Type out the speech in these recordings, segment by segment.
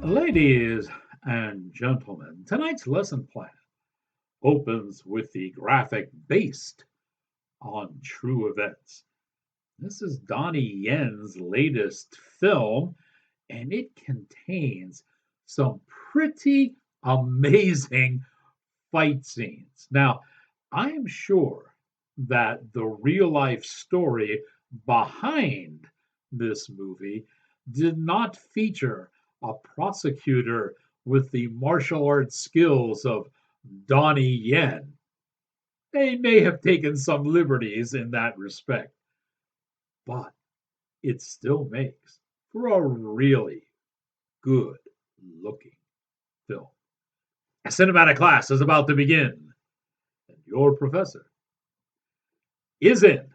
Ladies and gentlemen, tonight's lesson plan opens with the graphic based on true events. This is Donnie Yen's latest film, and it contains some pretty amazing fight scenes. Now, I am sure that the real life story behind this movie did not feature a prosecutor with the martial arts skills of Donnie Yen. They may have taken some liberties in that respect, but it still makes for a really good looking film. A cinematic class is about to begin, and your professor is in.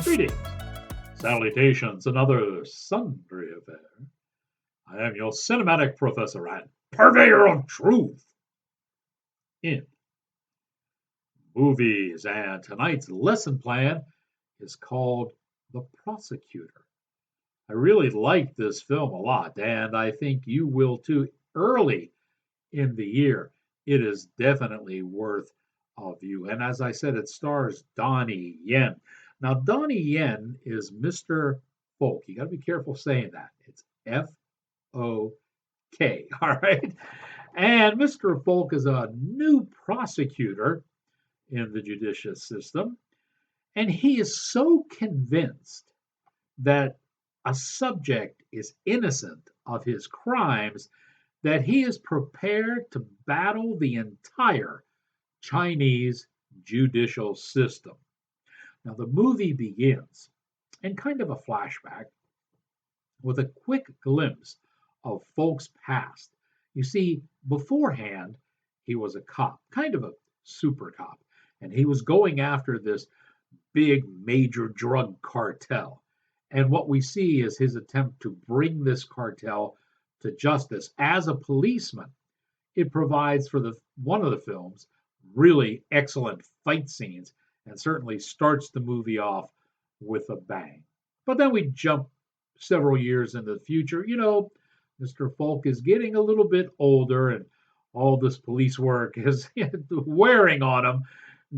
Greetings, salutations, and other sundry affair. I am your cinematic professor and purveyor of truth in movies, and tonight's lesson plan is called The Prosecutor. I really like this film a lot, and I think you will too. Early in the year, it is definitely worth a view. And as I said, it stars Donnie Yen. Now, Donnie Yen is Mr. Folk. You got to be careful saying that. It's Folk. All right. And Mr. Folk is a new prosecutor in the judicial system. And he is so convinced that a subject is innocent of his crimes that he is prepared to battle the entire Chinese judicial system. Now, the movie begins in kind of a flashback with a quick glimpse of Folk's past. You see, beforehand, he was a cop, kind of a super cop, and he was going after this big major drug cartel. And what we see is his attempt to bring this cartel to justice as a policeman. It provides for the one of the film's really excellent fight scenes and certainly starts the movie off with a bang. But then we jump several years into the future. Mr. Folk is getting a little bit older and all this police work is wearing on him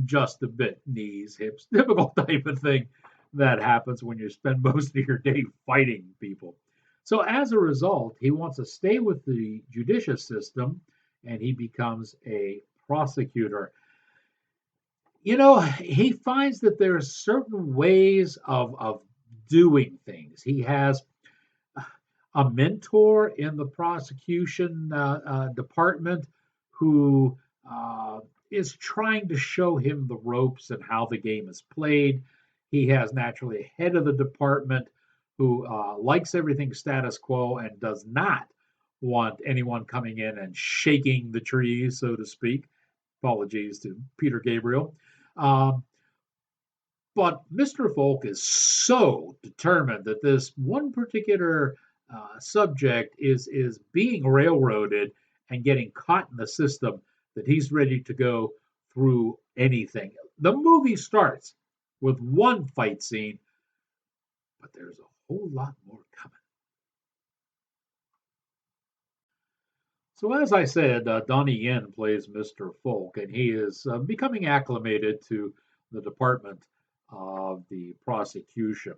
just a bit. Knees, hips, typical type of thing that happens when you spend most of your day fighting people. So as a result, he wants to stay with the judicial system and he becomes a prosecutor. He finds that there are certain ways of doing things. He has a mentor in the prosecution department who is trying to show him the ropes and how the game is played. He has naturally a head of the department who likes everything status quo and does not want anyone coming in and shaking the trees, so to speak. Apologies to Peter Gabriel. But Mr. Folk is so determined that this one particular subject is being railroaded and getting caught in the system that he's ready to go through anything. The movie starts with one fight scene, but there's a whole lot more coming. So, as I said, Donnie Yen plays Mr. Folk, and he is becoming acclimated to the department of the prosecution.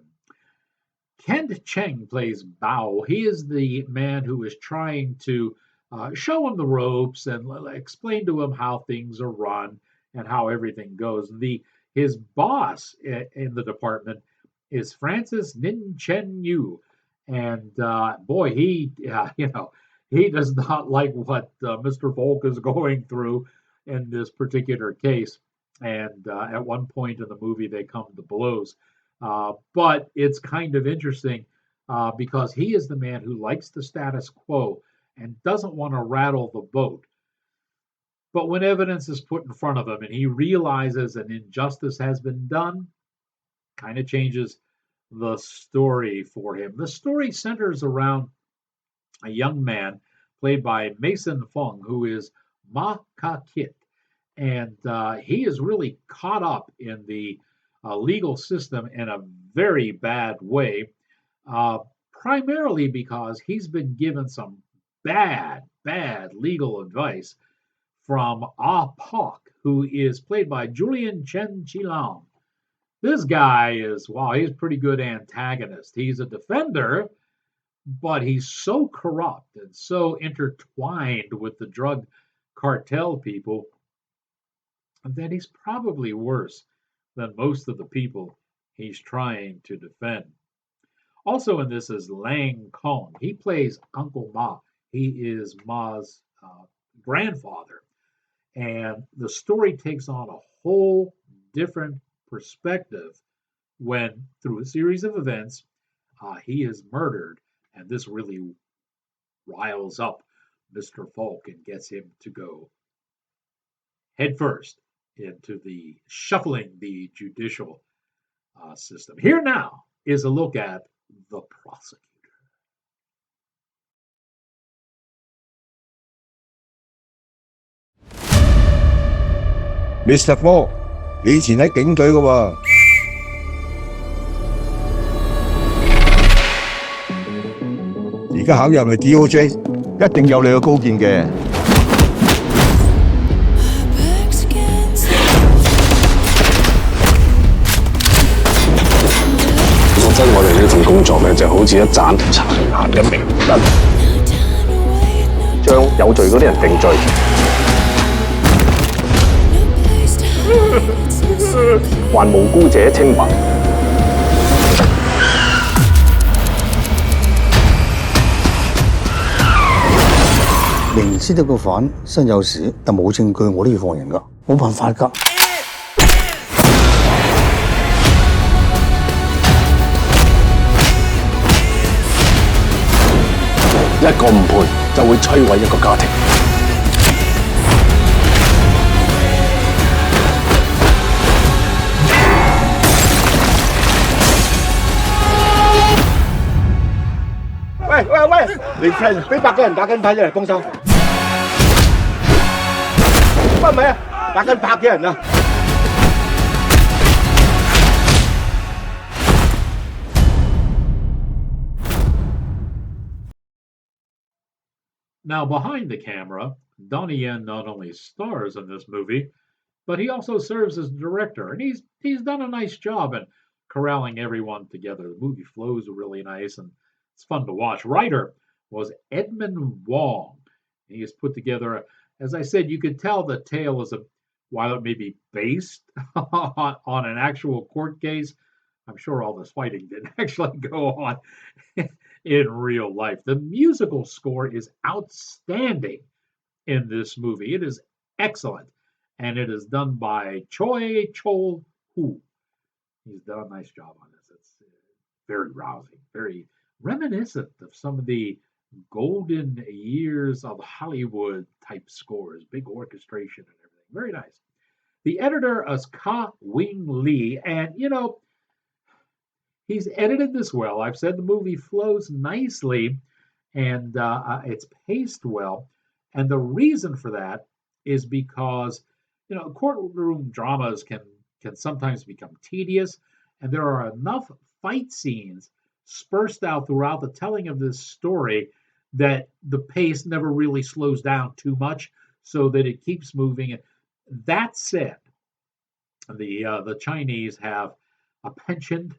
Kent Cheng plays Bao. He is the man who is trying to show him the ropes and explain to him how things are run and how everything goes. His boss in the department is Francis Nin Chen Yu, and boy, he does not like what Mr. Volk is going through in this particular case. And at one point in the movie, they come to blows. But it's kind of interesting because he is the man who likes the status quo and doesn't want to rattle the boat. But when evidence is put in front of him and he realizes an injustice has been done, kind of changes the story for him. The story centers around a young man played by Mason Fung, who is Ma Ka Kit. And he is really caught up in the legal system in a very bad way, uh, primarily because he's been given some bad legal advice from Ah Pak, who is played by Julian Chen Chilang. This guy is, wow, he's a pretty good antagonist. He's a defender, but he's so corrupt and so intertwined with the drug cartel people that he's probably worse than most of the people he's trying to defend. Also in this is Lang Kong. He plays Uncle Ma. He is Ma's grandfather. And the story takes on a whole different perspective when, through a series of events, he is murdered. And this really riles up Mr. Falk and gets him to go headfirst into the shuffling the judicial system. Here now is a look at the prosecutor. Mr. Falk，你以前喺警隊嘅喎，而家考入嚟 DOJ，一定有你嘅高見嘅。覺得我哋呢份工作咧，就好似一盞殘顏嘅明燈，將有罪嗰啲人定罪。還無辜者清白。明知道個犯身有事，但冇證據，我都要放人噶，冇辦法噶。一個誤判就會摧毀一個家庭。喂，你 friend 俾100個人打緊牌，你嚟幫手？乜唔係啊？打緊拍嘅人啊！Now, behind the camera, Donnie Yen not only stars in this movie, but he also serves as director, and he's done a nice job in corralling everyone together. The movie flows really nice, and it's fun to watch. Writer was Edmund Wong. He has put together, as I said, you could tell the tale is while it may be based on an actual court case. I'm sure all this fighting didn't actually go on in real life. The musical score is outstanding in this movie. It is excellent, and it is done by Choi Chol Hu. He's done a nice job on this. It's very rousing, very reminiscent of some of the golden years of Hollywood type scores, big orchestration and everything. Very nice. The editor is Ka Wing Lee, and he's edited this well. I've said the movie flows nicely and it's paced well. And the reason for that is because, courtroom dramas can sometimes become tedious, and there are enough fight scenes dispersed out throughout the telling of this story that the pace never really slows down too much so that it keeps moving. That said, the Chinese have a penchant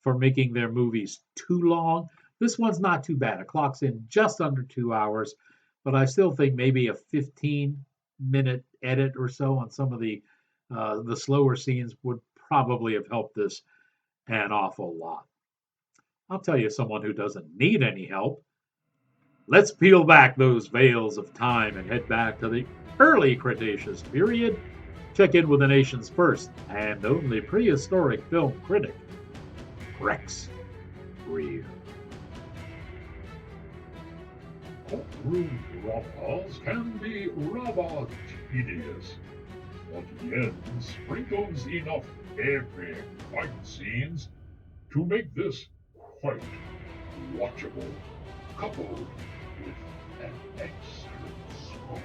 for making their movies too long. This one's not too bad. It clocks in just under 2 hours, but I still think maybe a 15-minute edit or so on some of the slower scenes would probably have helped this an awful lot. I'll tell you someone who doesn't need any help. Let's peel back those veils of time and head back to the early Cretaceous period. Check in with the nation's first and only prehistoric film critic, Rex Greer. Courtroom dramas can be rather tedious, but Yen sprinkles enough epic fight scenes to make this quite watchable, coupled with an excellent score.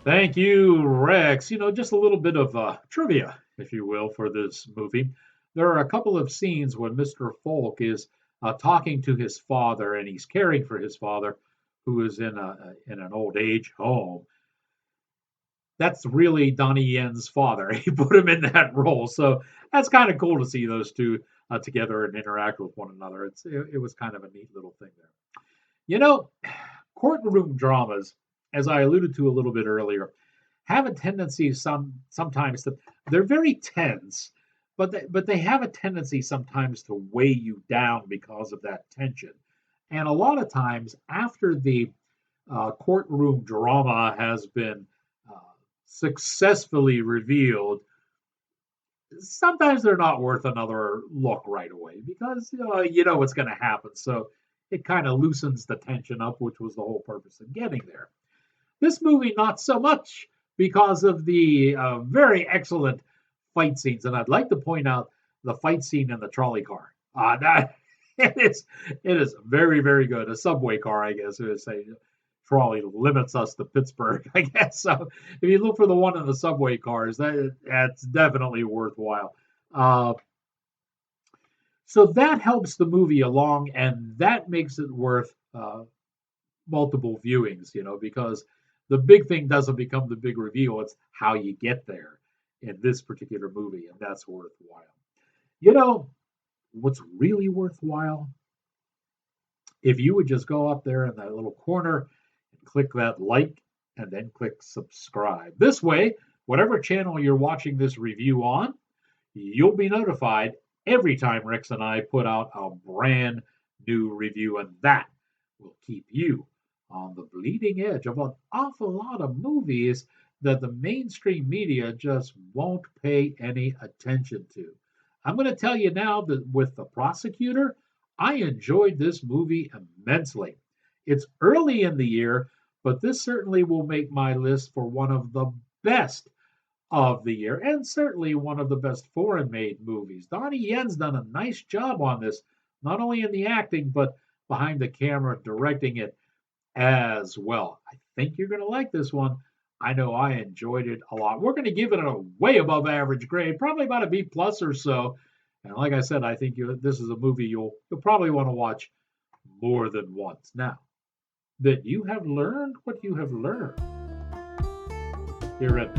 Thank you, Rex. Just a little bit of trivia, if you will, for this movie. There are a couple of scenes when Mr. Folk is talking to his father, and he's caring for his father, who is in an old age home. That's really Donnie Yen's father. He put him in that role, so that's kind of cool to see those two together and interact with one another. It was kind of a neat little thing there. Courtroom dramas, as I alluded to a little bit earlier, have a tendency sometimes to they're very tense, but they have a tendency sometimes to weigh you down because of that tension. And a lot of times after the courtroom drama has been successfully revealed, sometimes they're not worth another look right away because you know what's going to happen. So it kind of loosens the tension up, which was the whole purpose of getting there. This movie, not so much because of the very excellent fight scenes. And I'd like to point out the fight scene in the trolley car. It is very, very good. A subway car, I guess. It would say trolley limits us to Pittsburgh, I guess. So if you look for the one in the subway cars, that's definitely worthwhile. So that helps the movie along, and that makes it worth multiple viewings, because the big thing doesn't become the big reveal. It's how you get there in this particular movie, and that's worthwhile. What's really worthwhile? If you would just go up there in that little corner and click that like and then click subscribe. This way, whatever channel you're watching this review on, you'll be notified every time Rex and I put out a brand new review, and that will keep you on the bleeding edge of an awful lot of movies that the mainstream media just won't pay any attention to. I'm going to tell you now that with The Prosecutor, I enjoyed this movie immensely. It's early in the year, but this certainly will make my list for one of the best of the year, and certainly one of the best foreign-made movies. Donnie Yen's done a nice job on this, not only in the acting, but behind the camera, directing it as well. I think you're going to like this one. I know I enjoyed it a lot. We're going to give it a way above average grade, probably about a B plus or so. And like I said, I think this is a movie you'll probably want to watch more than once. Now that you have learned what you have learned here at